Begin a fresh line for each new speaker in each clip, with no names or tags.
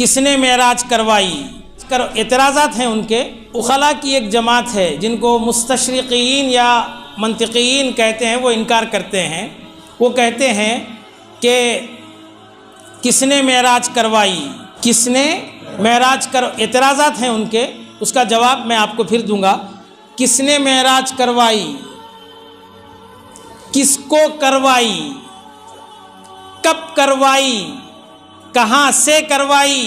کس نے معراج کروائی؟ اعتراضات ہیں ان کے۔ اخلا کی ایک جماعت ہے جن کو مستشرقین یا منطقیین کہتے ہیں، وہ انکار کرتے ہیں۔ وہ کہتے ہیں کہ کس نے معراج کروائی، کس نے معراج اعتراضات ہیں ان کے، اس کا جواب میں آپ کو پھر دوں گا۔ کس نے معراج کروائی، کس کو کروائی، کب کروائی، کہاں سے کروائی،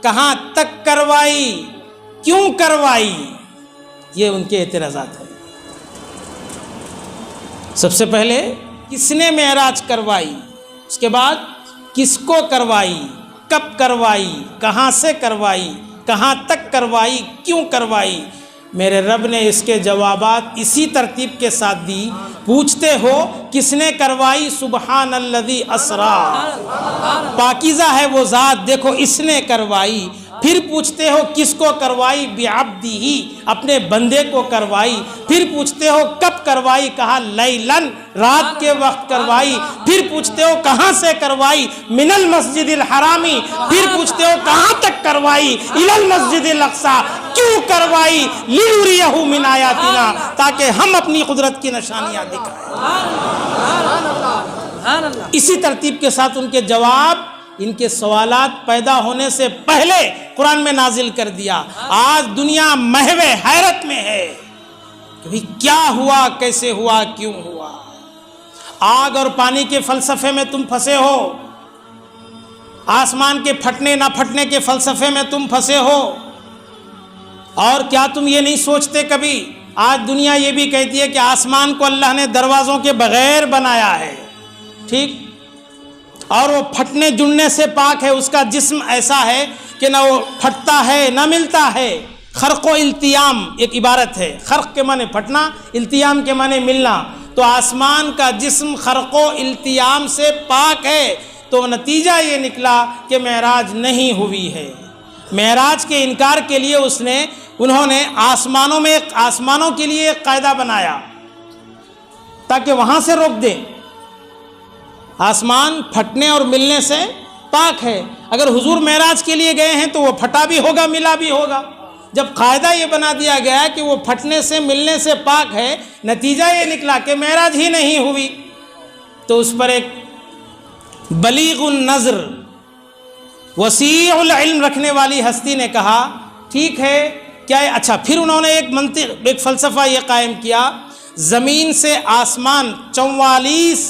کہاں تک کروائی، کیوں کروائی، یہ ان کے اعتراضات ہیں۔ سب سے پہلے کس نے معراج کروائی، اس کے بعد کس کو کروائی، کب کروائی، کہاں سے کروائی، کہاں تک کروائی، کیوں کروائی۔ میرے رب نے اس کے جوابات اسی ترتیب کے ساتھ دی۔ پوچھتے ہو کس نے کروائی، سبحان الذی اسرا، پاکیزہ ہے وہ ذات، دیکھو اس نے کروائی۔ پھر پوچھتے ہو کس کو کروائی، بعبدہ، اپنے بندے کو کروائی۔ پھر پوچھتے ہو کب کروائی، کہا لیلن، رات کے وقت کروائی۔ پھر پوچھتے ہو کہاں سے کروائی، من المسجد الحرامی۔ پھر پوچھتے ہو کہاں تک کروائی، الی المسجد الاقصی۔ کیوں کروائی، لنریہ من آیاتنا، تاکہ ہم اپنی قدرت کی نشانیاں دکھائیں۔ اسی ترتیب کے ساتھ ان کے جواب، ان کے سوالات پیدا ہونے سے پہلے قرآن میں نازل کر دیا۔ آج دنیا محو حیرت میں ہے کہ بھئی کیا ہوا، کیسے ہوا، کیوں ہوا۔ آگ اور پانی کے فلسفے میں تم پھنسے ہو، آسمان کے پھٹنے نہ پھٹنے کے فلسفے میں تم پھنسے ہو، اور کیا تم یہ نہیں سوچتے کبھی؟ آج دنیا یہ بھی کہتی ہے کہ آسمان کو اللہ نے دروازوں کے بغیر بنایا ہے، ٹھیک، اور وہ پھٹنے جڑنے سے پاک ہے، اس کا جسم ایسا ہے کہ نہ وہ پھٹتا ہے نہ ملتا ہے۔ خرق و التیام ایک عبارت ہے، خرق کے معنی پھٹنا، التیام کے معنی ملنا۔ تو آسمان کا جسم خرق و التیام سے پاک ہے، تو نتیجہ یہ نکلا کہ معراج نہیں ہوئی ہے۔ معراج کے انکار کے لیے انہوں نے آسمانوں کے لیے ایک قاعدہ بنایا تاکہ وہاں سے روک دیں۔ آسمان پھٹنے اور ملنے سے پاک ہے، اگر حضور معراج کے لیے گئے ہیں تو وہ پھٹا بھی ہوگا، ملا بھی ہوگا۔ جب قاعدہ یہ بنا دیا گیا کہ وہ پھٹنے سے ملنے سے پاک ہے، نتیجہ یہ نکلا کہ معراج ہی نہیں ہوئی۔ تو اس پر ایک بلیغ النظر، وسیع العلم رکھنے والی ہستی نے کہا ٹھیک ہے کیا ہے؟ اچھا، پھر انہوں نے ایک فلسفہ یہ قائم کیا، زمین سے آسمان 44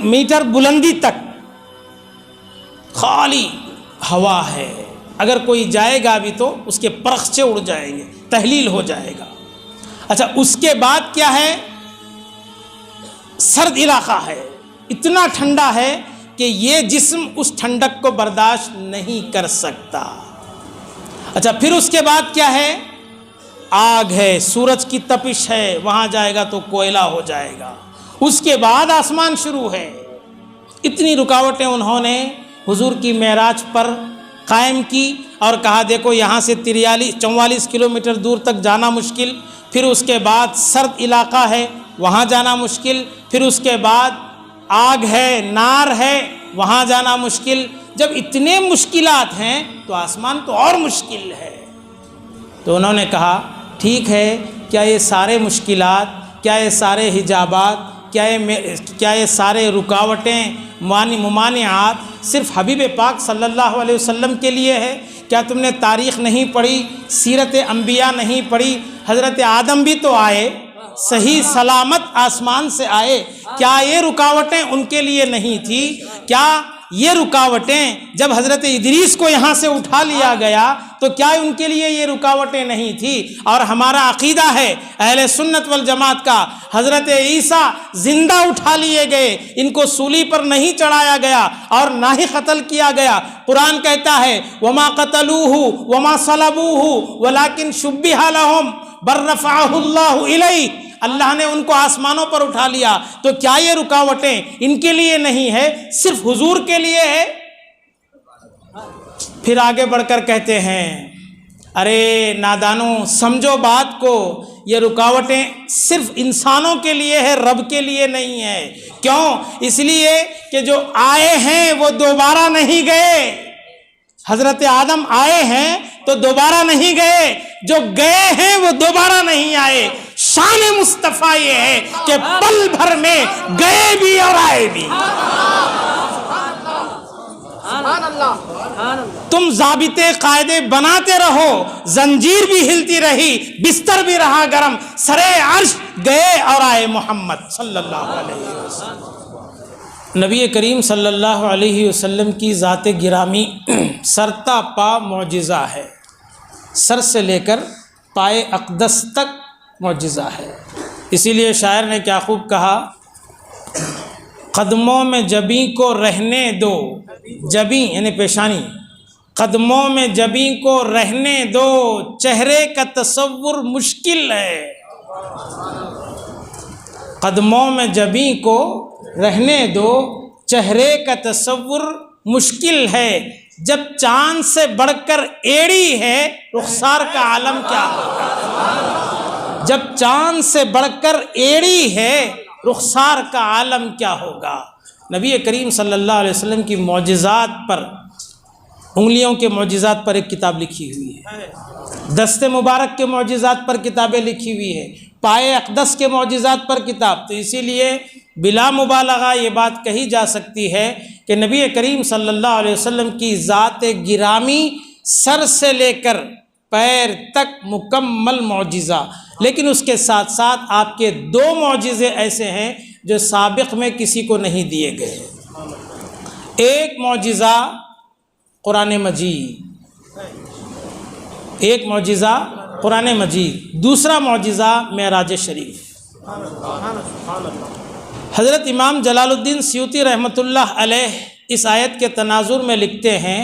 میٹر بلندی تک خالی ہوا ہے، اگر کوئی جائے گا بھی تو اس کے پرخچے اڑ جائیں گے، تحلیل ہو جائے گا۔ اچھا، اس کے بعد کیا ہے؟ سرد علاقہ ہے، اتنا ٹھنڈا ہے کہ یہ جسم اس ٹھنڈک کو برداشت نہیں کر سکتا۔ اچھا، پھر اس کے بعد کیا ہے؟ آگ ہے، سورج کی تپش ہے، وہاں جائے گا تو کوئلہ ہو جائے گا۔ اس کے بعد آسمان شروع ہے۔ اتنی رکاوٹیں انہوں نے حضور کی معراج پر قائم کی اور کہا دیکھو یہاں سے 44 کلومیٹر دور تک جانا مشکل، پھر اس کے بعد سرد علاقہ ہے، وہاں جانا مشکل، پھر اس کے بعد آگ ہے، نار ہے، وہاں جانا مشکل۔ جب اتنے مشکلات ہیں تو آسمان تو اور مشکل ہے۔ تو انہوں نے کہا ٹھیک ہے، کیا یہ سارے مشکلات، کیا یہ سارے حجابات، کیا یہ سارے رکاوٹیں، ممانعات صرف حبیب پاک صلی اللہ علیہ وسلم کے لیے ہے؟ کیا تم نے تاریخ نہیں پڑھی، سیرت انبیاء نہیں پڑھی؟ حضرت آدم بھی تو آئے، صحیح سلامت آسمان سے آئے، کیا یہ رکاوٹیں ان کے لیے نہیں تھی؟ کیا یہ رکاوٹیں جب حضرت ادریس کو یہاں سے اٹھا لیا گیا تو کیا ان کے لیے یہ رکاوٹیں نہیں تھی؟ اور ہمارا عقیدہ ہے اہل سنت والجماعت کا، حضرت عیسیٰ زندہ اٹھا لیے گئے، ان کو سولی پر نہیں چڑھایا گیا اور نہ ہی قتل کیا گیا۔ قرآن کہتا ہے وما قتلوہ وما صلبوہ ولکن شبہ لہم بل رفعہ اللہ الیہ، اللہ نے ان کو آسمانوں پر اٹھا لیا، تو کیا یہ رکاوٹیں ان کے لیے نہیں ہے، صرف حضور کے لیے ہے؟ پھر آگے بڑھ کر کہتے ہیں ارے نادانوں، سمجھو بات کو، یہ رکاوٹیں صرف انسانوں کے لیے ہے، رب کے لیے نہیں ہے۔ کیوں؟ اس لیے کہ جو آئے ہیں وہ دوبارہ نہیں گئے، حضرت آدم آئے ہیں تو دوبارہ نہیں گئے، جو گئے ہیں وہ دوبارہ نہیں آئے۔ شان مصطفیٰ یہ ہے کہ پل بھر میں گئے بھی اور آئے بھی۔ تم ضابطے قاعدے بناتے رہو، زنجیر بھی ہلتی رہی، بستر بھی رہا گرم، سرے عرش گئے اور آئے محمد صلی اللہ علیہ وسلم۔ نبی کریم صلی اللہ علیہ وسلم کی ذات گرامی سرتا پا معجزہ ہے، سر سے لے کر پائے اقدس تک معجزہ ہے۔ اسی لیے شاعر نے کیا خوب کہا، قدموں میں جبیں کو رہنے دو، جبیں یعنی پیشانی، قدموں میں جبیں کو رہنے دو، چہرے کا تصور مشکل ہے۔ قدموں میں جبیں کو رہنے دو، چہرے کا تصور مشکل ہے، جب چاند سے بڑھ کر ایڑی ہے رخسار کا عالم کیا ہوگا، جب چاند سے بڑھ کر ایڑی ہے رخسار کا عالم کیا ہوگا۔ نبی کریم صلی اللہ علیہ وسلم کی معجزات پر، انگلیوں کے معجزات پر ایک کتاب لکھی ہوئی ہے، دست مبارک کے معجزات پر کتابیں لکھی ہوئی ہے، پائے اقدس کے معجزات پر کتاب۔ تو اسی لیے بلا مبالغہ یہ بات کہی جا سکتی ہے کہ نبی کریم صلی اللہ علیہ وسلم کی ذات گرامی سر سے لے کر پیر تک مکمل معجزہ، لیکن اس کے ساتھ ساتھ آپ کے دو معجزے ایسے ہیں جو سابق میں کسی کو نہیں دیے گئے۔ ایک معجزہ قرآن مجید، ایک معجزہ قرآن مجید، دوسرا معجزہ معراج شریف۔ حضرت امام جلال الدین سیوطی رحمۃ اللہ علیہ اس آیت کے تناظر میں لکھتے ہیں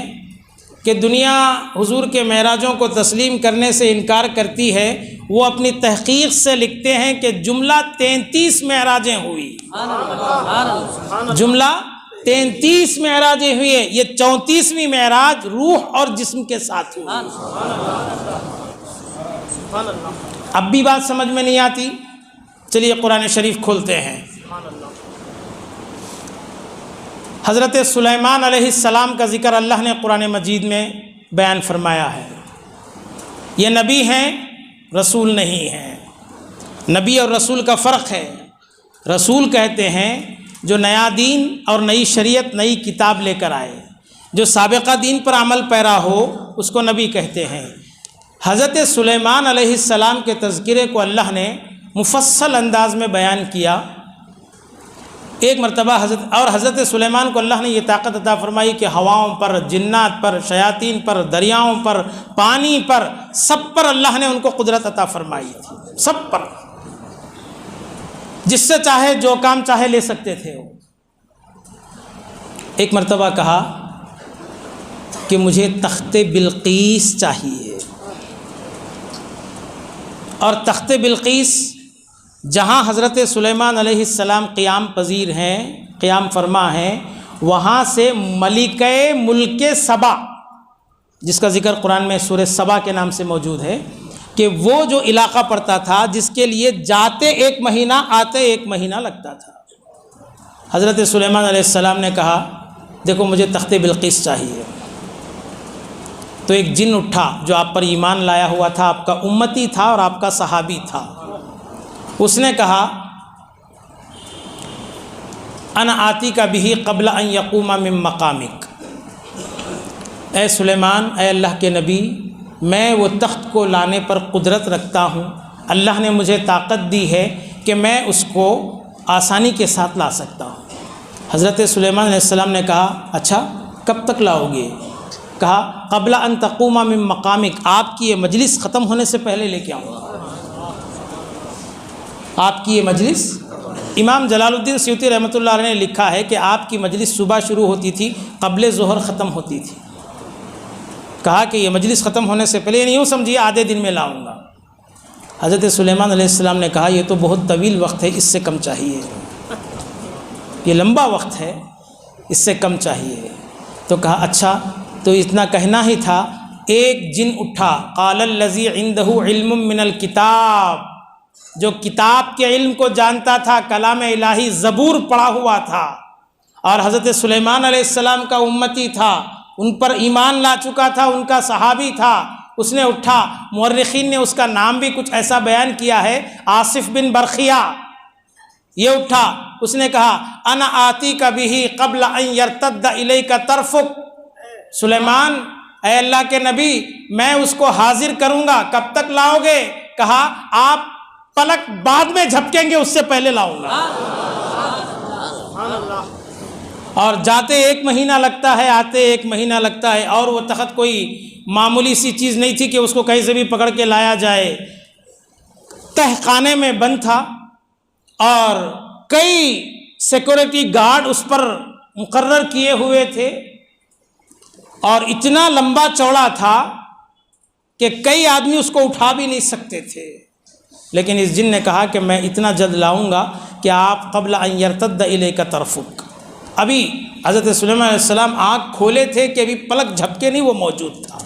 کہ دنیا حضور کے معراجوں کو تسلیم کرنے سے انکار کرتی ہے، وہ اپنی تحقیق سے لکھتے ہیں کہ جملہ 33 معراجیں ہوئی، جملہ 33 معراجیں ہوئی ہیں، یہ 34ویں معراج روح اور جسم کے ساتھ ہوئی۔ اب بھی بات سمجھ میں نہیں آتی؟ چلیے قرآن شریف کھولتے ہیں۔ حضرت سلیمان علیہ السلام کا ذکر اللہ نے قرآن مجید میں بیان فرمایا ہے۔ یہ نبی ہیں، رسول نہیں ہیں۔ نبی اور رسول کا فرق ہے۔ رسول کہتے ہیں جو نیا دین اور نئی شریعت، نئی کتاب لے کر آئے، جو سابقہ دین پر عمل پیرا ہو، اس کو نبی کہتے ہیں۔ حضرت سلیمان علیہ السلام کے تذکرے کو اللہ نے مفصل انداز میں بیان کیا۔ ایک مرتبہ حضرت سلیمان کو اللہ نے یہ طاقت عطا فرمائی کہ ہواؤں پر، جنات پر، شیاطین پر، دریاؤں پر، پانی پر، سب پر اللہ نے ان کو قدرت عطا فرمائی تھی، سب پر، جس سے چاہے جو کام چاہے لے سکتے تھے وہ۔ ایک مرتبہ کہا کہ مجھے تخت بلقیس چاہیے، اور تخت بلقیس جہاں حضرت سلیمان علیہ السلام قیام پذیر ہیں، قیام فرما ہیں، وہاں سے ملکہ ملک سبا، جس کا ذکر قرآن میں سورہ سبا کے نام سے موجود ہے، کہ وہ جو علاقہ پڑتا تھا جس کے لیے جاتے 1 مہینہ آتے 1 مہینہ لگتا تھا۔ حضرت سلیمان علیہ السلام نے کہا دیکھو مجھے تخت بلقیس چاہیے۔ تو ایک جن اٹھا جو آپ پر ایمان لایا ہوا تھا، آپ کا امتی تھا اور آپ کا صحابی تھا۔ اس نے کہا انا آتی کا بھی قبل ان یقوم من مقامک، اے سلیمان، اے اللہ کے نبی، میں وہ تخت کو لانے پر قدرت رکھتا ہوں، اللہ نے مجھے طاقت دی ہے کہ میں اس کو آسانی کے ساتھ لا سکتا ہوں۔ حضرت سلیمان علیہ السلام نے کہا اچھا کب تک لاؤ گے؟ کہا قبل ان تقوم من مقامک، آپ کی یہ مجلس ختم ہونے سے پہلے لے کے آؤں گا۔ آپ کی یہ مجلس، امام جلال الدین سیوطی رحمۃ اللہ علیہ نے لکھا ہے کہ آپ کی مجلس صبح شروع ہوتی تھی، قبل ظہر ختم ہوتی تھی۔ کہا کہ یہ مجلس ختم ہونے سے پہلے، یوں سمجھیے آدھے دن میں لاؤں گا۔ حضرت سلیمان علیہ السلام نے کہا یہ تو بہت طویل وقت ہے، اس سے کم چاہیے، یہ لمبا وقت ہے، اس سے کم چاہیے۔ تو کہا اچھا، تو اتنا کہنا ہی تھا۔ ایک جن اٹھا، قال الذی عنده علم من الکتاب، جو کتاب کے علم کو جانتا تھا، کلام الہی زبور پڑھا ہوا تھا اور حضرت سلیمان علیہ السلام کا امتی تھا، ان پر ایمان لا چکا تھا، ان کا صحابی تھا، اس نے اٹھا، مورخین نے اس کا نام بھی کچھ ایسا بیان کیا ہے، آصف بن برخیہ، یہ اٹھا، اس نے کہا انا آتی کا بھی قبل ان یرتد الیک طرفک، سلیمان اے اللہ کے نبی میں اس کو حاضر کروں گا، کب تک لاؤ گے؟ کہا آپ پلک بعد میں جھپکیں گے اس سے پہلے لاؤں گا۔ اور جاتے 1 مہینہ لگتا ہے، آتے 1 مہینہ لگتا ہے، اور وہ تخت کوئی معمولی سی چیز نہیں تھی کہ اس کو کہیں سے بھی پکڑ کے لایا جائے، تہ خانے میں بند تھا اور کئی سیکورٹی گارڈ اس پر مقرر کیے ہوئے تھے، اور اتنا لمبا چوڑا تھا کہ کئی آدمی اس کو اٹھا بھی نہیں سکتے تھے، لیکن اس جن نے کہا کہ میں اتنا جلد لاؤں گا کہ آپ قبل ان یرتد الیک طرفک، ابھی حضرت سلیمان علیہ السلام آنکھ کھولے تھے کہ ابھی پلک جھپکے نہیں، وہ موجود تھا۔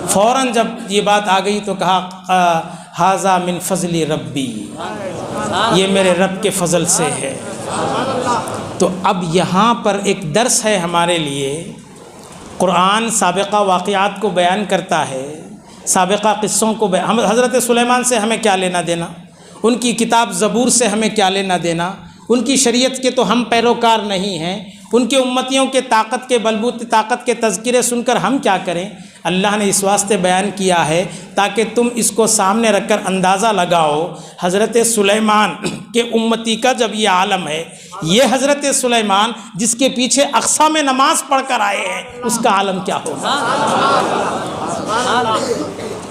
فوراً جب یہ بات آ گئی تو کہا ھذا من فضل ربی، یہ میرے رب کے فضل سے ہے۔ تو اب یہاں پر ایک درس ہے ہمارے لیے، قرآن سابقہ واقعات کو بیان کرتا ہے، سابقہ قصوں کو حضرت سلیمان سے ہمیں کیا لینا دینا، ان کی کتاب زبور سے ہمیں کیا لینا دینا، ان کی شریعت کے تو ہم پیروکار نہیں ہیں، ان کے امتیوں کے طاقت کے بلبوتے طاقت کے تذکرے سن کر ہم کیا کریں؟ اللہ نے اس واسطے بیان کیا ہے تاکہ تم اس کو سامنے رکھ کر اندازہ لگاؤ حضرت سلیمان کے امتی کا جب یہ عالم ہے، یہ حضرت سلیمان جس کے پیچھے اقصیٰ میں نماز پڑھ کر آئے ہیں، اس کا عالم کیا ہوگا؟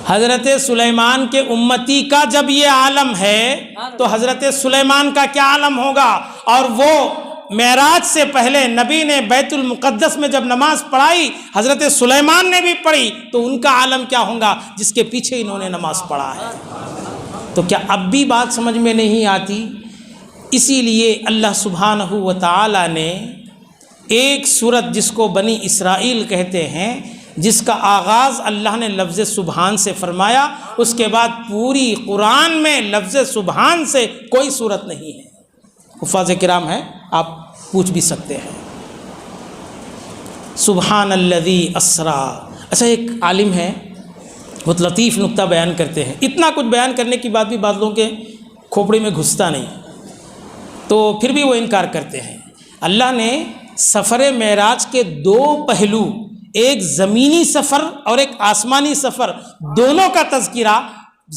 حضرت سلیمان کے امتی کا جب یہ عالم ہے تو حضرت سلیمان کا کیا عالم ہوگا؟ اور وہ معراج سے پہلے نبی نے بیت المقدس میں جب نماز پڑھائی، حضرت سلیمان نے بھی پڑھی، تو ان کا عالم کیا ہوگا جس کے پیچھے انہوں نے نماز پڑھا ہے؟ تو کیا اب بھی بات سمجھ میں نہیں آتی؟ اسی لیے اللہ سبحانہ و تعالی نے ایک سورت جس کو بنی اسرائیل کہتے ہیں، جس کا آغاز اللہ نے لفظ سبحان سے فرمایا، اس کے بعد پوری قرآن میں لفظ سبحان سے کوئی صورت نہیں ہے۔ حفاظ کرام ہیں، آپ پوچھ بھی سکتے ہیں۔ سبحان الذی اسرا، اچھا ایک عالم ہے بہت لطیف نقطہ بیان کرتے ہیں، اتنا کچھ بیان کرنے کی بعد بھی بعض لوگوں کے کھوپڑی میں گھستا نہیں، تو پھر بھی وہ انکار کرتے ہیں۔ اللہ نے سفر معراج کے 2 پہلو، ایک زمینی سفر اور ایک آسمانی سفر، دونوں کا تذکرہ،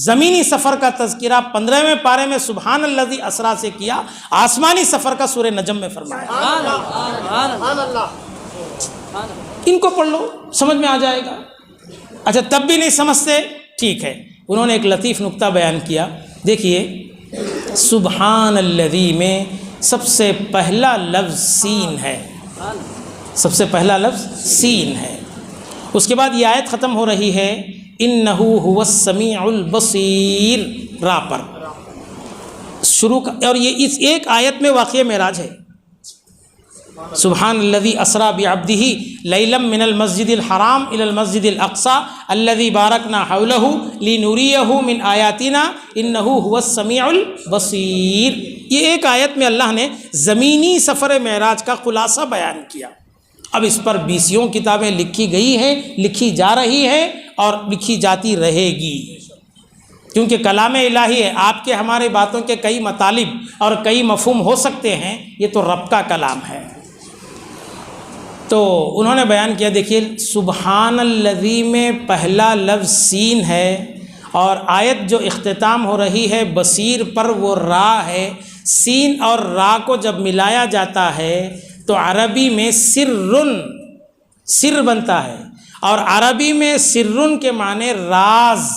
زمینی سفر کا تذکرہ 15ویں پارے میں سبحان الذی اسرا سے کیا، آسمانی سفر کا سورہ نجم میں فرمایا۔ ان کو پڑھ لو، سمجھ میں آ جائے گا۔ اچھا تب بھی نہیں سمجھتے، ٹھیک ہے، انہوں نے ایک لطیف نقطہ بیان کیا، دیکھیے سبحان الذی میں سب سے پہلا لفظ سین ہے، سب سے پہلا لفظ سین ہے۔ اس کے بعد یہ آیت ختم ہو رہی ہے انہ هو السمیع البصیر، را پر شروع کا، اور یہ اس ایک آیت میں واقعہ معراج ہے۔ سبحان الذی اسرا بعبدہ لیلا من المسجد الحرام الی المسجد الاقصی الذی بارکنا حولہ لنریہ من آیاتنا انہ هو السمیع البصیر۔ یہ ایک آیت میں اللہ نے زمینی سفر معراج کا خلاصہ بیان کیا۔ اب اس پر 20 کتابیں لکھی گئی ہیں، لکھی جا رہی ہیں اور لکھی جاتی رہے گی، کیونکہ کلام الہی ہے۔ آپ کے ہمارے باتوں کے کئی مطالب اور کئی مفہوم ہو سکتے ہیں، یہ تو رب کا کلام ہے۔ تو انہوں نے بیان کیا، دیکھیے سبحان الذی میں پہلا لفظ سین ہے، اور آیت جو اختتام ہو رہی ہے بصیر پر وہ را ہے۔ سین اور را کو جب ملایا جاتا ہے تو عربی میں سرن، سر بنتا ہے، اور عربی میں سرن کے معنی راز،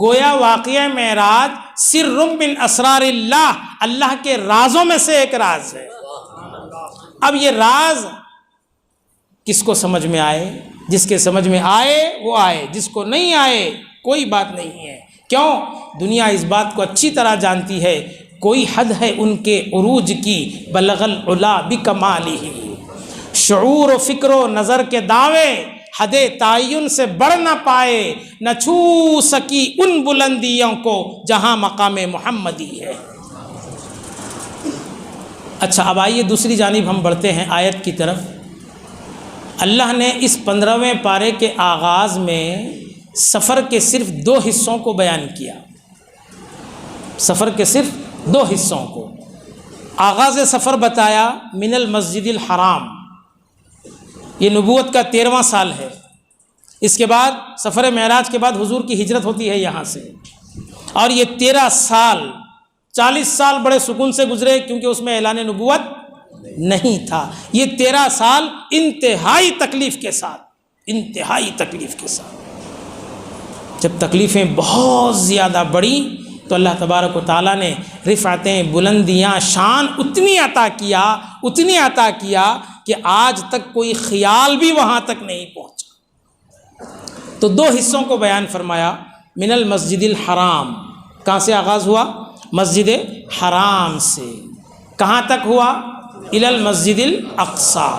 گویا واقعہ معراج سر من اسرار اللہ، اللہ کے رازوں میں سے ایک راز ہے۔ اب یہ راز کس کو سمجھ میں آئے؟ جس کے سمجھ میں آئے وہ آئے، جس کو نہیں آئے کوئی بات نہیں ہے۔ کیوں؟ دنیا اس بات کو اچھی طرح جانتی ہے، کوئی حد ہے ان کے عروج کی، بلغ العلا بکمالہ، شعور و فکر و نظر کے دعوے حد تعین سے بڑھ نہ پائے، نہ چھو سکی ان بلندیوں کو جہاں مقام محمدی ہے۔ اچھا اب آئیے دوسری جانب ہم بڑھتے ہیں آیت کی طرف۔ اللہ نے اس 15ویں پارے کے آغاز میں سفر کے صرف 2 حصوں کو بیان کیا، سفر کے صرف 2 حصوں کو۔ آغاز سفر بتایا من المسجد الحرام، یہ نبوت کا 13واں سال ہے۔ اس کے بعد سفر معراج کے بعد حضور کی ہجرت ہوتی ہے یہاں سے، اور یہ 13 سال 40 سال بڑے سکون سے گزرے، کیونکہ اس میں اعلان نبوت نہیں تھا۔ یہ 13 سال انتہائی تکلیف کے ساتھ، انتہائی تکلیف کے ساتھ، جب تکلیفیں بہت زیادہ بڑھیں تو اللہ تبارک و تعالیٰ نے رفعتیں، بلندیاں، شان اتنی عطا کیا کہ آج تک کوئی خیال بھی وہاں تک نہیں پہنچا۔ تو 2 حصوں کو بیان فرمایا۔ من المسجد الحرام، کہاں سے آغاز ہوا؟ مسجد حرام سے۔ کہاں تک ہوا؟ الی المسجد الاقصی،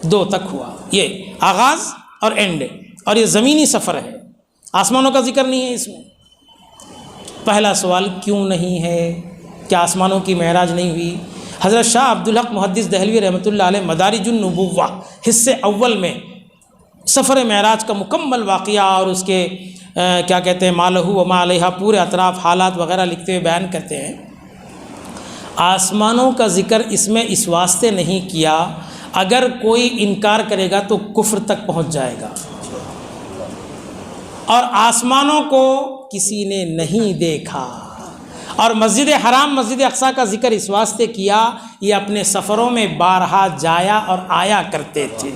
2 تک ہوا۔ یہ آغاز اور اینڈ، اور یہ زمینی سفر ہے، آسمانوں کا ذکر نہیں ہے اس میں۔ پہلا سوال کیوں نہیں ہے؟ کیا آسمانوں کی معراج نہیں ہوئی؟ حضرت شاہ عبدالحق محدث دہلوی رحمۃ اللہ علیہ مدارج النبوہ حصے اول میں سفر معراج کا مکمل واقعہ اور اس کے کیا کہتے ہیں ما لہ و ما علیہ پورے اطراف حالات وغیرہ لکھتے ہوئے بیان کرتے ہیں۔ آسمانوں کا ذکر اس میں اس واسطے نہیں کیا، اگر کوئی انکار کرے گا تو کفر تک پہنچ جائے گا، اور آسمانوں کو کسی نے نہیں دیکھا۔ اور مسجد حرام، مسجد اقصیٰ کا ذکر اس واسطے کیا، یہ اپنے سفروں میں بارہا جایا اور آیا کرتے تھے،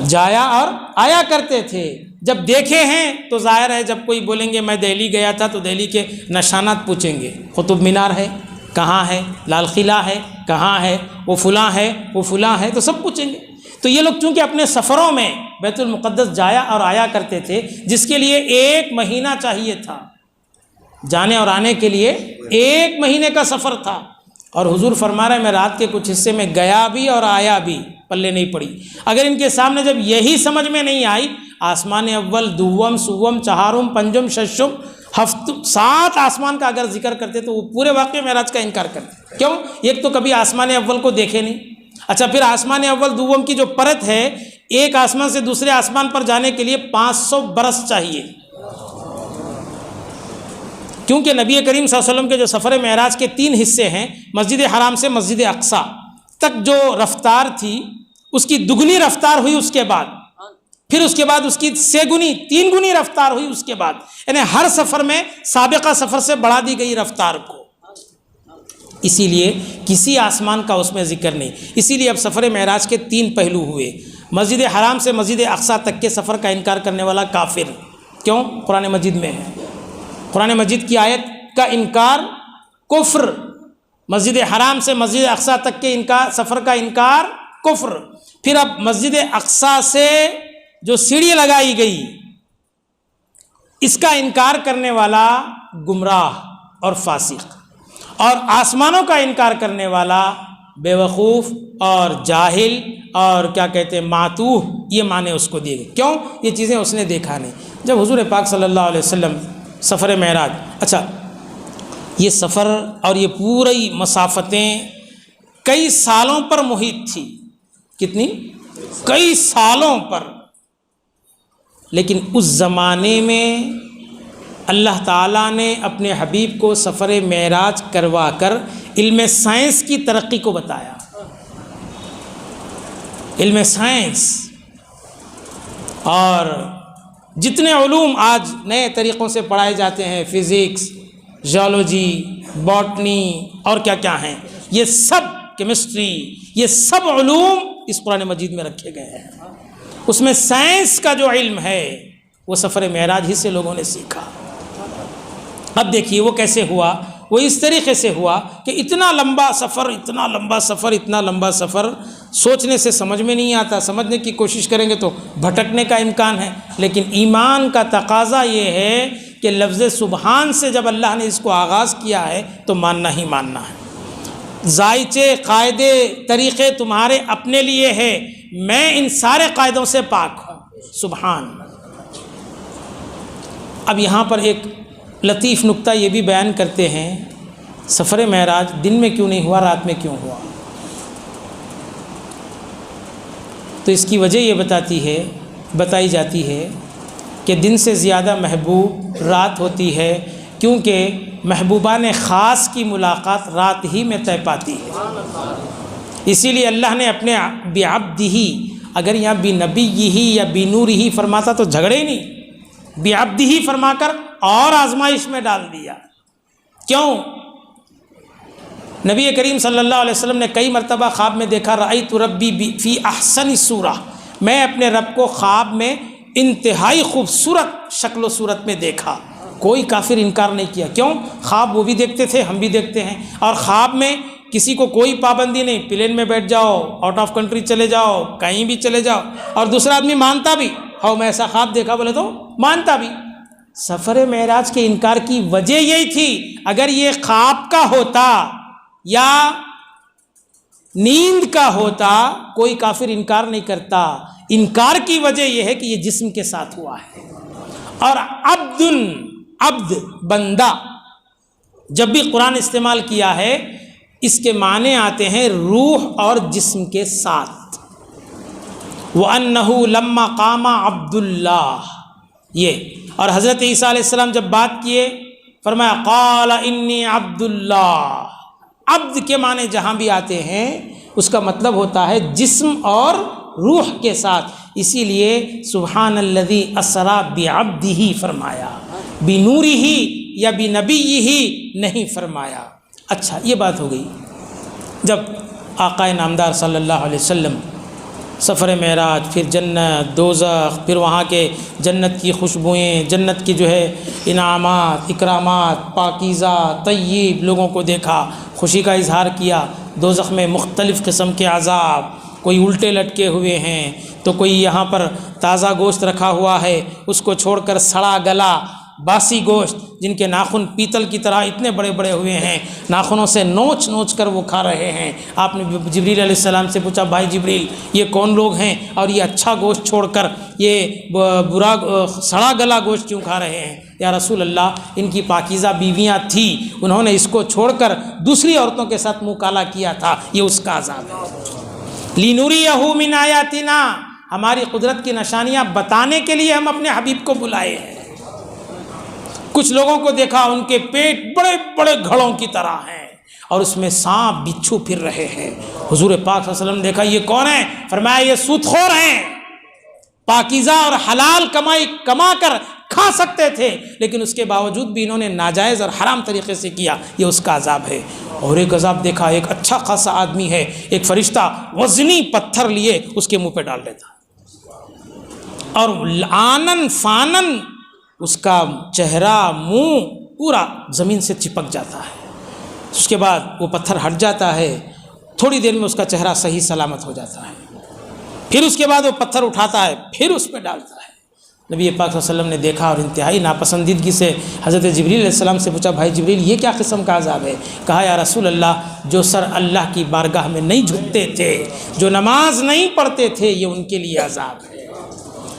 جایا اور آیا کرتے تھے۔ جب دیکھے ہیں تو ظاہر ہے جب کوئی بولیں گے میں دہلی گیا تھا تو دہلی کے نشانات پوچھیں گے، قطب مینار ہے کہاں ہے، لال قلعہ ہے کہاں ہے، وہ فلاں ہے وہ فلاں ہے، تو سب پوچھیں گے۔ تو یہ لوگ چونکہ اپنے سفروں میں بیت المقدس جایا اور آیا کرتے تھے، جس کے لیے 1 مہینہ چاہیے تھا، جانے اور آنے کے لیے 1 مہینے کا سفر تھا، اور حضور فرما رہے ہیں میں رات کے کچھ حصے میں گیا بھی اور آیا بھی، پلے نہیں پڑی۔ اگر ان کے سامنے جب یہی سمجھ میں نہیں آئی، آسمان اول، دوم، سوم، چہارم، پنجم، ششم، 7 آسمان کا اگر ذکر کرتے تو وہ پورے واقعہ معراج کا انکار کرتے۔ کیوں؟ ایک تو کبھی آسمان اول کو دیکھے نہیں، اچھا پھر آسمان اول دوم کی جو پرت ہے، ایک آسمان سے دوسرے آسمان پر جانے کے لیے 500 برس چاہیے، کیونکہ نبی کریم صلی اللہ علیہ وسلم کے جو سفر معراج کے 3 حصے ہیں، مسجد حرام سے مسجد اقصیٰ تک جو رفتار تھی اس کی 2 رفتار ہوئی، اس کے بعد پھر اس کے بعد اس کی 3 گنی رفتار ہوئی اس کے بعد، یعنی ہر سفر میں سابقہ سفر سے بڑھا دی گئی رفتار کو، اسی لیے کسی آسمان کا اس میں ذکر نہیں۔ اسی لیے اب سفر معراج کے 3 پہلو ہوئے۔ مسجد حرام سے مسجد اقصیٰ تک کے سفر کا انکار کرنے والا کافر، کیوں؟ قرآن مجید میں ہے، قرآن مجید کی آیت کا انکار کفر، مسجد حرام سے مسجد اقصیٰ تک کے سفر کا انکار کفر۔ پھر اب مسجد اقصیٰ سے جو سیڑھی لگائی گئی اس کا انکار کرنے والا گمراہ اور فاسق، اور آسمانوں کا انکار کرنے والا بے وقوف اور جاہل اور کیا کہتے ہیں معتوہ، یہ معنی اس کو دیے گئے۔ کیوں؟ یہ چیزیں اس نے دیکھا نہیں۔ جب حضور پاک صلی اللہ علیہ وسلم سفر معراج، اچھا یہ سفر اور یہ پوری مسافتیں کئی سالوں پر محیط تھی، کتنی؟ کئی سالوں پر، لیکن اس زمانے میں اللہ تعالیٰ نے اپنے حبیب کو سفر معراج کروا کر علم سائنس کی ترقی کو بتایا۔ علم سائنس اور جتنے علوم آج نئے طریقوں سے پڑھائے جاتے ہیں، فزکس، جیولوجی، باٹنی اور کیا کیا ہیں، یہ سب کیمسٹری، یہ سب علوم اس قرآن مجید میں رکھے گئے ہیں۔ اس میں سائنس کا جو علم ہے وہ سفر معراج ہی سے لوگوں نے سیکھا۔ اب دیکھیے وہ کیسے ہوا، وہ اس طریقے سے ہوا کہ اتنا لمبا سفر سوچنے سے سمجھ میں نہیں آتا، سمجھنے کی کوشش کریں گے تو بھٹکنے کا امکان ہے، لیکن ایمان کا تقاضا یہ ہے کہ لفظ سبحان سے جب اللہ نے اس کو آغاز کیا ہے تو ماننا ہی ماننا ہے۔ ذائچے، قاعدے، طریقے تمہارے اپنے لیے ہے، میں ان سارے قاعدوں سے پاک ہوں، سبحان۔ اب یہاں پر ایک لطیف نکتہ یہ بھی بیان کرتے ہیں، سفر معراج دن میں کیوں نہیں ہوا، رات میں کیوں ہوا؟ تو اس کی وجہ یہ بتائی جاتی ہے کہ دن سے زیادہ محبوب رات ہوتی ہے، کیونکہ محبوبان خاص کی ملاقات رات ہی میں طے پاتی ہے۔ اسی لیے اللہ نے اپنے بعبدہ، اگر یہاں بنبیہ یا بنورہ فرماتا تو جھگڑے ہی نہیں، بعبدہ فرما کر اور آزمائش میں ڈال دیا۔ کیوں؟ نبی کریم صلی اللہ علیہ وسلم نے کئی مرتبہ خواب میں دیکھا، رأیت ربی فی احسن صورہ، میں اپنے رب کو خواب میں انتہائی خوبصورت شکل و صورت میں دیکھا۔ کوئی کافر انکار نہیں کیا۔ کیوں؟ خواب وہ بھی دیکھتے تھے، ہم بھی دیکھتے ہیں، اور خواب میں کسی کو کوئی پابندی نہیں، پلین میں بیٹھ جاؤ، آؤٹ آف کنٹری چلے جاؤ، کہیں بھی چلے جاؤ، اور دوسرا آدمی مانتا بھی، ہاؤ میں ایسا خواب دیکھا بولے تو مانتا بھی۔ سفر معراج کے انکار کی وجہ یہی تھی، اگر یہ خواب کا ہوتا یا نیند کا ہوتا کوئی کافر انکار نہیں کرتا۔ انکار کی وجہ یہ ہے کہ یہ جسم کے ساتھ ہوا ہے۔ اور عبد بندہ جب بھی قرآن استعمال کیا ہے، اس کے معنی آتے ہیں روح اور جسم کے ساتھ۔ وَأَنَّهُ لَمَّا قَامَ عَبْدُ اللَّهِ، یہ اور حضرت عیسیٰ علیہ السلام جب بات کیے فرمایا قَالَ إِنِّي عَبْدُ اللَّهِ۔ عبد کے معنی جہاں بھی آتے ہیں اس کا مطلب ہوتا ہے جسم اور روح کے ساتھ، اسی لیے سبحان الذی اسریٰ بعبدہ فرمایا، بنورہ یا بنبیہ نہیں فرمایا۔ اچھا، یہ بات ہو گئی۔ جب آقا نامدار صلی اللہ علیہ وسلم سفر معراج، پھر جنت، دوزخ، پھر وہاں کے جنت کی خوشبوئیں، جنت کی جو ہے انعامات، اکرامات، پاکیزہ طیب لوگوں کو دیکھا، خوشی کا اظہار کیا۔ دوزخ میں مختلف قسم کے عذاب، کوئی الٹے لٹکے ہوئے ہیں، تو کوئی یہاں پر تازہ گوشت رکھا ہوا ہے، اس کو چھوڑ کر سڑا گلا باسی گوشت، جن کے ناخن پیتل کی طرح اتنے بڑے بڑے ہوئے ہیں، ناخنوں سے نوچ نوچ کر وہ کھا رہے ہیں۔ آپ نے جبریل علیہ السلام سے پوچھا، بھائی جبریل یہ کون لوگ ہیں اور یہ اچھا گوشت چھوڑ کر یہ برا سڑا گلا گوشت کیوں کھا رہے ہیں؟ یا رسول اللہ، ان کی پاکیزہ بیویاں تھیں، انہوں نے اس کو چھوڑ کر دوسری عورتوں کے ساتھ منہ کالا کیا تھا، یہ اس کا عذاب ہے۔ لِنُرِيَهُ مِنْ آیَاتِنَا، ہماری قدرت کی نشانیاں بتانے کے لیے ہم اپنے حبیب کو بلائے ہیں۔ کچھ لوگوں کو دیکھا ان کے پیٹ بڑے بڑے گھڑوں کی طرح ہیں اور اس میں سانپ بچھو پھر رہے ہیں۔ حضور پاک صلی اللہ علیہ وسلم نے دیکھا یہ کون ہیں؟ فرمایا یہ سود خور ہیں، پاکیزہ اور حلال کمائی کما کر کھا سکتے تھے، لیکن اس کے باوجود بھی انہوں نے ناجائز اور حرام طریقے سے کیا، یہ اس کا عذاب ہے۔ اور ایک عذاب دیکھا، ایک اچھا خاصا آدمی ہے، ایک فرشتہ وزنی پتھر لیے اس کے منہ پہ ڈال دیتا اور آنن فانن اس کا چہرہ منہ پورا زمین سے چپک جاتا ہے۔ اس کے بعد وہ پتھر ہٹ جاتا ہے، تھوڑی دیر میں اس کا چہرہ صحیح سلامت ہو جاتا ہے۔ پھر اس کے بعد وہ پتھر اٹھاتا ہے، پھر اس پہ ڈالتا ہے۔ نبی پاک صلی اللہ علیہ وسلم نے دیکھا اور انتہائی ناپسندیدگی سے حضرت جبریل علیہ السلام سے پوچھا، بھائی جبریل یہ کیا قسم کا عذاب ہے؟ کہا یا رسول اللہ، جو سر اللہ کی بارگاہ میں نہیں جھکتے تھے، جو نماز نہیں پڑھتے تھے، یہ ان کے لیے عذاب ہے۔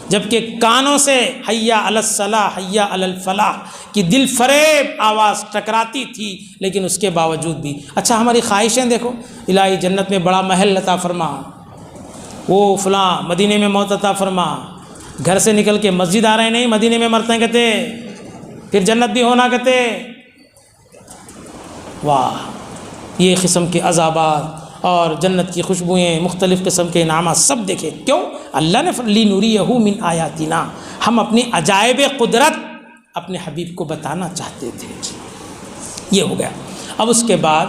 جبکہ کانوں سے حی علی الصلاح حی علی الفلاح کی دل فریب آواز ٹکراتی تھی، لیکن اس کے باوجود بھی۔ اچھا، ہماری خواہشیں دیکھو، الہی جنت میں بڑا محل عطا فرما، وہ فلاں مدینے میں موت عطا فرما، گھر سے نکل کے مسجد آ رہے نہیں، مدینے میں مرتے ہیں کہتے، پھر جنت بھی ہونا کہتے۔ واہ، یہ قسم کے عذابات اور جنت کی خوشبوئیں، مختلف قسم کے انعامات سب دیکھے۔ کیوں؟ اللہ نے لِنُرِيَهُ مِنْ آیَاتِنَا، ہم اپنی عجائب قدرت اپنے حبیب کو بتانا چاہتے تھے۔ یہ ہو گیا۔ اب اس کے بعد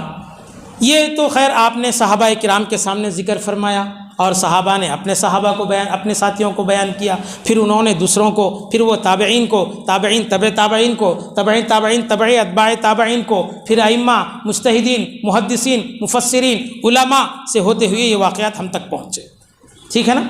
یہ تو خیر آپ نے صحابہ کرام کے سامنے ذکر فرمایا، اور صحابہ نے اپنے صحابہ کو بیان، اپنے ساتھیوں کو بیان کیا، پھر انہوں نے دوسروں کو، پھر وہ تابعین کو، تابعین تبع تابعین کو، تبع تابعین تبع اتباع تابعین کو، پھر ائمہ، مجتہدین، محدثین، مفسرین، علماء سے ہوتے ہوئے یہ واقعات ہم تک پہنچے۔ ٹھیک ہے نا؟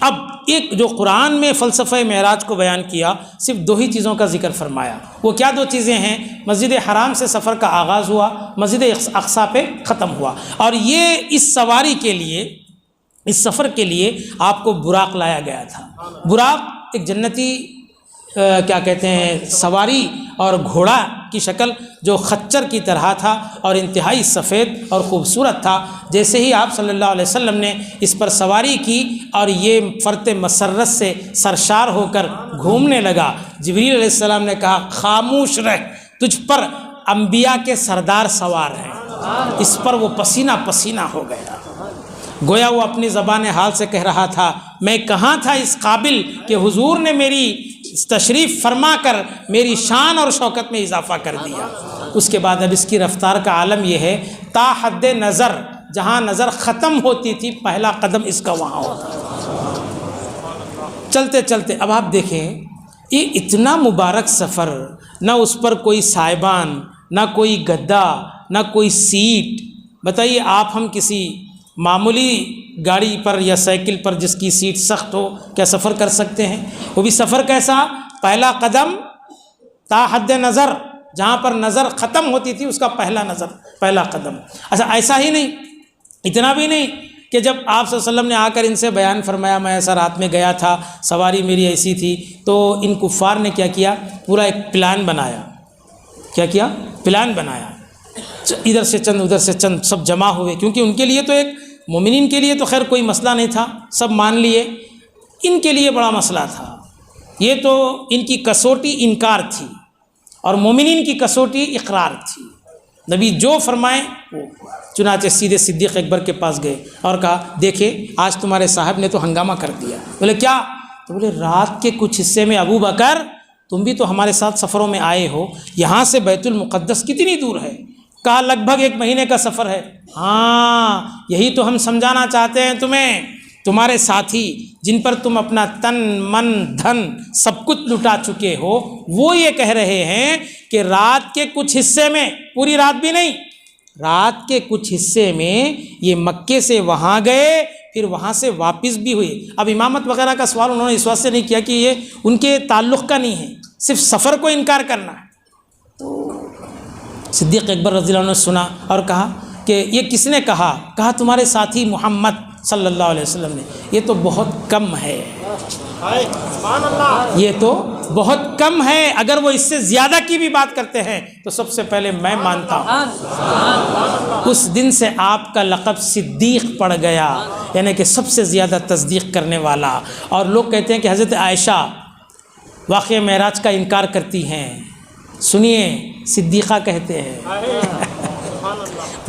اب ایک جو قرآن میں فلسفہ معراج کو بیان کیا، صرف دو ہی چیزوں کا ذکر فرمایا۔ وہ کیا دو چیزیں ہیں؟ مسجد حرام سے سفر کا آغاز ہوا، مسجد اقصیٰ پہ ختم ہوا، اور یہ اس سواری کے لیے، اس سفر کے لیے آپ کو براق لایا گیا تھا۔ براق ایک جنتی کیا کہتے ہیں سواری اور گھوڑا کی شکل جو خچر کی طرح تھا اور انتہائی سفید اور خوبصورت تھا۔ جیسے ہی آپ صلی اللہ علیہ وسلم نے اس پر سواری کی اور یہ فرط مسرت سے سرشار ہو کر گھومنے لگا، جبریل علیہ السلام نے کہا خاموش رہ، تجھ پر انبیاء کے سردار سوار ہیں۔ اس پر وہ پسینہ پسینہ ہو گیا، گویا وہ اپنی زبان حال سے کہہ رہا تھا میں کہاں تھا اس قابل کہ حضور نے میری تشریف فرما کر میری شان اور شوکت میں اضافہ کر دیا۔ اس کے بعد اب اس کی رفتار کا عالم یہ ہے تا حد نظر، جہاں نظر ختم ہوتی تھی پہلا قدم اس کا وہاں ہوتا تھا۔ چلتے چلتے اب آپ دیکھیں یہ اتنا مبارک سفر، نہ اس پر کوئی سائبان، نہ کوئی گدا، نہ کوئی سیٹ۔ بتائیے آپ ہم کسی معمولی گاڑی پر یا سائیکل پر جس کی سیٹ سخت ہو کیا سفر کر سکتے ہیں؟ وہ بھی سفر کیسا؟ پہلا قدم تا حد نظر، جہاں پر نظر ختم ہوتی تھی اس کا پہلا قدم۔ اچھا ایسا ہی نہیں، اتنا بھی نہیں کہ جب آپ صلی اللہ علیہ وسلم نے آ کر ان سے بیان فرمایا میں ایسا رات میں گیا تھا، سواری میری ایسی تھی، تو ان کفار نے کیا کیا؟ پورا ایک پلان بنایا۔ کیا کیا؟ پلان بنایا، ادھر سے چند ادھر سے چند سب جمع ہوئے، کیونکہ ان کے لیے تو ایک مومنین کے لیے تو خیر کوئی مسئلہ نہیں تھا، سب مان لیے، ان کے لیے بڑا مسئلہ تھا۔ یہ تو ان کی کسوٹی انکار تھی اور مومنین کی کسوٹی اقرار تھی، نبی جو فرمائیں وہ۔ چنانچہ سیدھے صدیق اکبر کے پاس گئے اور کہا دیکھیں آج تمہارے صاحب نے تو ہنگامہ کر دیا۔ بولے کیا؟ تو بولے رات کے کچھ حصے میں ابو بکر تم بھی تو ہمارے ساتھ سفروں میں آئے ہو، یہاں سے بیت المقدس کتنی دور ہے؟ کہا لگ بھگ 1 مہینے کا سفر ہے۔ ہاں یہی تو ہم سمجھانا چاہتے ہیں تمہیں، تمہارے ساتھی جن پر تم اپنا تن من دھن سب کچھ لٹا چکے ہو، وہ یہ کہہ رہے ہیں کہ رات کے کچھ حصے میں، پوری رات بھی نہیں، رات کے کچھ حصے میں یہ مکے سے وہاں گئے، پھر وہاں سے واپس بھی ہوئے۔ اب امامت وغیرہ کا سوال انہوں نے اس واسطے نہیں کیا کہ یہ ان کے تعلق کا نہیں ہے، صرف سفر کو انکار کرنا ہے۔ صدیق اکبر رضی اللہ عنہ نے سنا اور کہا کہ یہ کس نے کہا؟ کہا تمہارے ساتھی محمد صلی اللہ علیہ وسلم نے۔ یہ تو بہت کم ہے، یہ تو بہت کم ہے، اگر وہ اس سے زیادہ کی بھی بات کرتے ہیں تو سب سے پہلے میں مانتا ہوں۔ اس دن سے آپ کا لقب صدیق پڑ گیا، یعنی کہ سب سے زیادہ تصدیق کرنے والا۔ اور لوگ کہتے ہیں کہ حضرت عائشہ واقعہ معراج کا انکار کرتی ہیں، سنیے صدیقہ کہتے ہیں،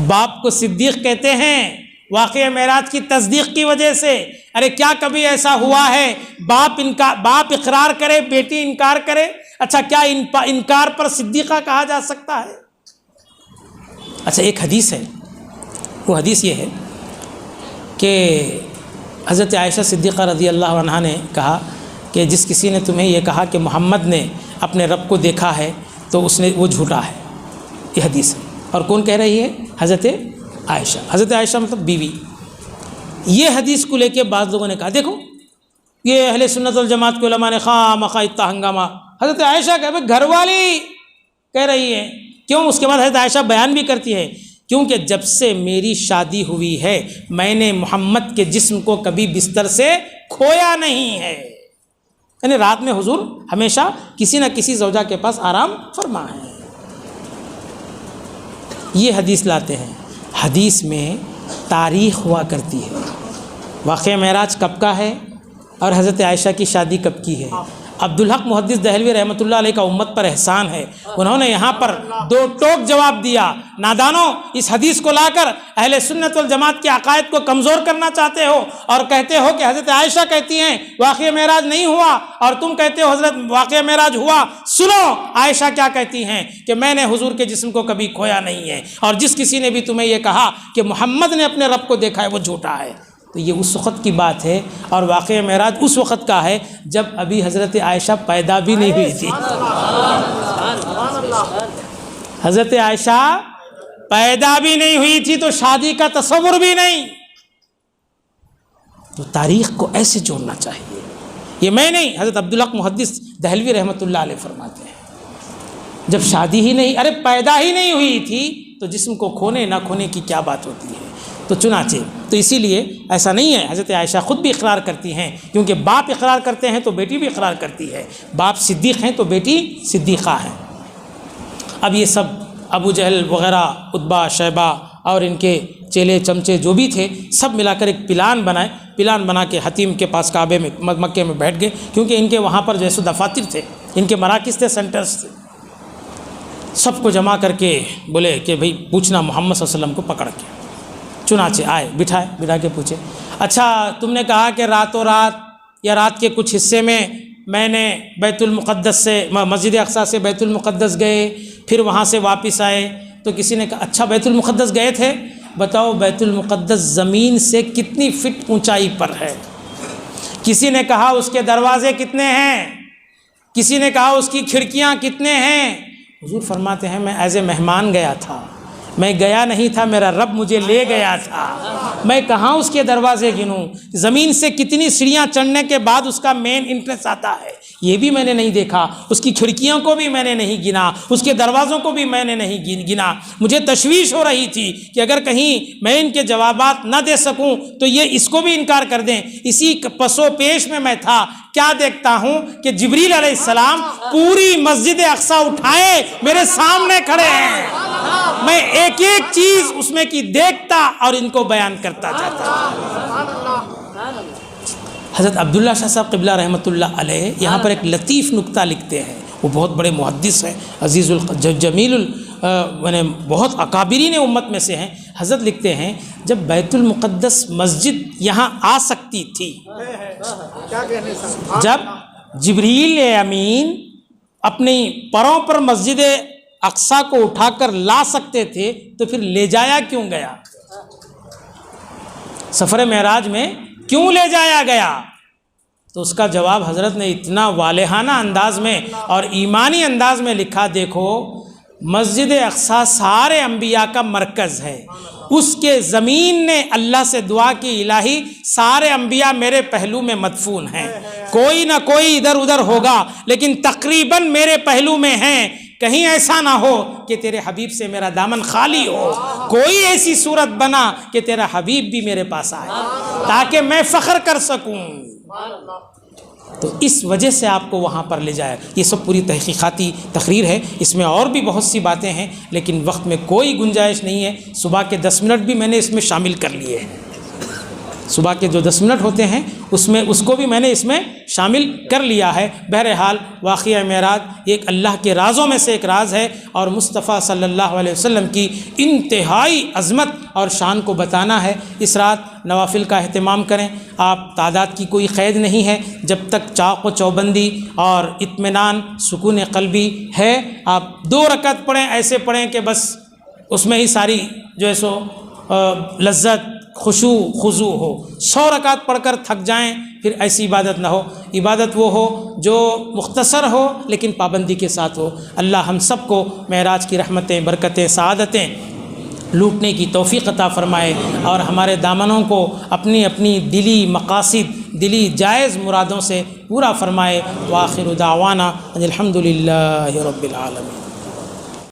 باپ کو صدیق کہتے ہیں واقعہ معراج کی تصدیق کی وجہ سے۔ ارے کیا کبھی ایسا ہوا ہے باپ اقرار کرے بیٹی انکار کرے؟ اچھا کیا انکار پر صدیقہ کہا جا سکتا ہے؟ اچھا ایک حدیث ہے، وہ حدیث یہ ہے کہ حضرت عائشہ صدیقہ رضی اللہ عنہا نے کہا کہ جس کسی نے تمہیں یہ کہا کہ محمد نے اپنے رب کو دیکھا ہے تو وہ جھوٹا ہے، یہ حدیث ہے۔ اور کون کہہ رہی ہے؟ حضرت عائشہ۔ حضرت عائشہ مطلب بیوی۔ یہ حدیث کو لے کے بعض لوگوں نے کہا دیکھو یہ اہل سنت والجماعت کے علماء نے خواہ مخواہ اتنا ہنگامہ، حضرت عائشہ کہ گھر والی کہہ رہی ہے۔ کیوں؟ اس کے بعد حضرت عائشہ بیان بھی کرتی ہے کیونکہ جب سے میری شادی ہوئی ہے میں نے محمد کے جسم کو کبھی بستر سے کھویا نہیں ہے، یعنی رات میں حضور ہمیشہ کسی نہ کسی زوجہ کے پاس آرام فرما ہے۔ یہ حدیث لاتے ہیں، حدیث میں تاریخ ہوا کرتی ہے، واقعہ معراج کب کا ہے اور حضرت عائشہ کی شادی کب کی ہے۔ عبدالحق محدث دہلوی رحمۃ اللہ علیہ کا امت پر احسان ہے، انہوں نے یہاں پر 2 ٹوک جواب دیا۔ نادانوں اس حدیث کو لا کر اہل سنت والجماعت کے عقائد کو کمزور کرنا چاہتے ہو اور کہتے ہو کہ حضرت عائشہ کہتی ہیں واقعہ معراج نہیں ہوا اور تم کہتے ہو حضرت واقعہ معراج ہوا۔ سنو عائشہ کیا کہتی ہیں کہ میں نے حضور کے جسم کو کبھی کھویا نہیں ہے، اور جس کسی نے بھی تمہیں یہ کہا کہ محمد نے اپنے رب کو دیکھا ہے وہ جھوٹا ہے۔ تو یہ اس وقت کی بات ہے، اور واقعہ معراج اس وقت کا ہے جب ابھی حضرت عائشہ پیدا بھی نہیں ہوئی تھی۔ حضرت عائشہ پیدا بھی نہیں ہوئی تھی تو شادی کا تصور بھی نہیں۔ تو تاریخ کو ایسے جوڑنا چاہیے، یہ میں نہیں، حضرت عبدالحق محدث دہلوی رحمۃ اللہ علیہ فرماتے ہیں جب شادی ہی نہیں، ارے پیدا ہی نہیں ہوئی تھی تو جسم کو کھونے نہ کھونے کی کیا بات ہوتی ہے۔ تو چنانچہ تو اسی لیے ایسا نہیں ہے. حضرت عائشہ خود بھی اقرار کرتی ہیں، کیونکہ باپ اقرار کرتے ہیں تو بیٹی بھی اقرار کرتی ہے. باپ صدیق ہیں تو بیٹی صدیقہ ہے. اب یہ سب ابو جہل وغیرہ، عتبہ، شیبہ اور ان کے چیلے چمچے جو بھی تھے، سب ملا کر ایک پلان بنائے. پلان بنا کے حتیم کے پاس کعبے میں مکے میں بیٹھ گئے، کیونکہ ان کے وہاں پر جیسے دفاتر تھے، ان کے مراکز تھے، سینٹرز تھے. سب کو جمع کر کے بولے کہ بھئی پوچھنا محمد صلی اللہ علیہ وسلم کو پکڑ کے. چنانچہ آئے، بٹھا کے پوچھے، اچھا تم نے کہا کہ راتوں رات یا رات کے کچھ حصے میں نے بیت المقدس سے، مسجد اقصیٰ سے بیت المقدس گئے، پھر وہاں سے واپس آئے. تو کسی نے کہا اچھا بیت المقدس گئے تھے، بتاؤ بیت المقدس زمین سے کتنی فٹ اونچائی پر ہے؟ کسی نے کہا اس کے دروازے کتنے ہیں، کسی نے کہا اس کی کھڑکیاں کتنے ہیں. حضور فرماتے ہیں میں ایز اے مہمان گیا تھا، میں گیا نہیں تھا، میرا رب مجھے لے گیا تھا. میں کہاں اس کے دروازے گنوں؟ زمین سے کتنی سیڑھیاں چڑھنے کے بعد اس کا مین انٹرنس آتا ہے، یہ بھی میں نے نہیں دیکھا. اس کی کھڑکیوں کو بھی میں نے نہیں گنا، اس کے دروازوں کو بھی میں نے نہیں گنا. مجھے تشویش ہو رہی تھی کہ اگر کہیں میں ان کے جوابات نہ دے سکوں تو یہ اس کو بھی انکار کر دیں. اسی پس و پیش میں تھا. کیا دیکھتا ہوں کہ جبریل علیہ السلام پوری مسجد اقصیٰ اٹھائے میرے سامنے کھڑے ہیں. میں ایک ایک چیز اس میں کی دیکھتا اور ان کو بیان کرتا جاتا. حضرت عبداللہ شاہ صاحب قبلہ رحمۃ اللہ علیہ یہاں پر ایک لطیف نکتہ لکھتے ہیں. وہ بہت بڑے محدث ہیں، عزیز جمیل یعنی بہت اکابرین امت میں سے ہیں. حضرت لکھتے ہیں جب بیت المقدس مسجد یہاں آ سکتی تھی، جب جبریل امین اپنی پروں پر مسجد اقصیٰ کو اٹھا کر لا سکتے تھے تو پھر لے جایا کیوں گیا؟ سفر معراج میں کیوں لے جایا گیا؟ تو اس کا جواب حضرت نے اتنا والہانہ انداز میں اور ایمانی انداز میں لکھا، دیکھو مسجد اقصیٰ سارے انبیاء کا مرکز ہے. اس کے زمین نے اللہ سے دعا کی الہی سارے انبیاء میرے پہلو میں مدفون ہیں، کوئی نہ کوئی ادھر ادھر ہوگا لیکن تقریباً میرے پہلو میں ہیں. کہیں ایسا نہ ہو کہ تیرے حبیب سے میرا دامن خالی ہو، کوئی ایسی صورت بنا کہ تیرا حبیب بھی میرے پاس آئے تاکہ میں فخر کر سکوں. تو اس وجہ سے آپ کو وہاں پر لے جائے. یہ سب پوری تحقیقاتی تقریر ہے، اس میں اور بھی بہت سی باتیں ہیں لیکن وقت میں کوئی گنجائش نہیں ہے. صبح کے 10 منٹ بھی میں نے اس میں شامل کر لیے ہیں. صبح کے جو 10 منٹ ہوتے ہیں اس کو بھی میں نے اس میں شامل کر لیا ہے. بہرحال واقعہ معراج ایک اللہ کے رازوں میں سے ایک راز ہے اور مصطفیٰ صلی اللہ علیہ وسلم کی انتہائی عظمت اور شان کو بتانا ہے. اس رات نوافل کا اہتمام کریں. آپ تعداد کی کوئی قید نہیں ہے، جب تک چاق و چوبندی اور اطمینان سکون قلبی ہے آپ 2 رکعت پڑھیں، ایسے پڑھیں کہ بس اس میں ہی ساری جو ہے سو لذت خشوع خضوع ہو. 100 رکعت پڑھ کر تھک جائیں پھر ایسی عبادت نہ ہو. عبادت وہ ہو جو مختصر ہو لیکن پابندی کے ساتھ ہو. اللہ ہم سب کو معراج کی رحمتیں، برکتیں، سعادتیں لوٹنے کی توفیق عطا فرمائے اور ہمارے دامنوں کو اپنی اپنی دلی مقاصد، دلی جائز مرادوں سے پورا فرمائے. وآخر دعوانا ان الحمد للہ رب العالمین.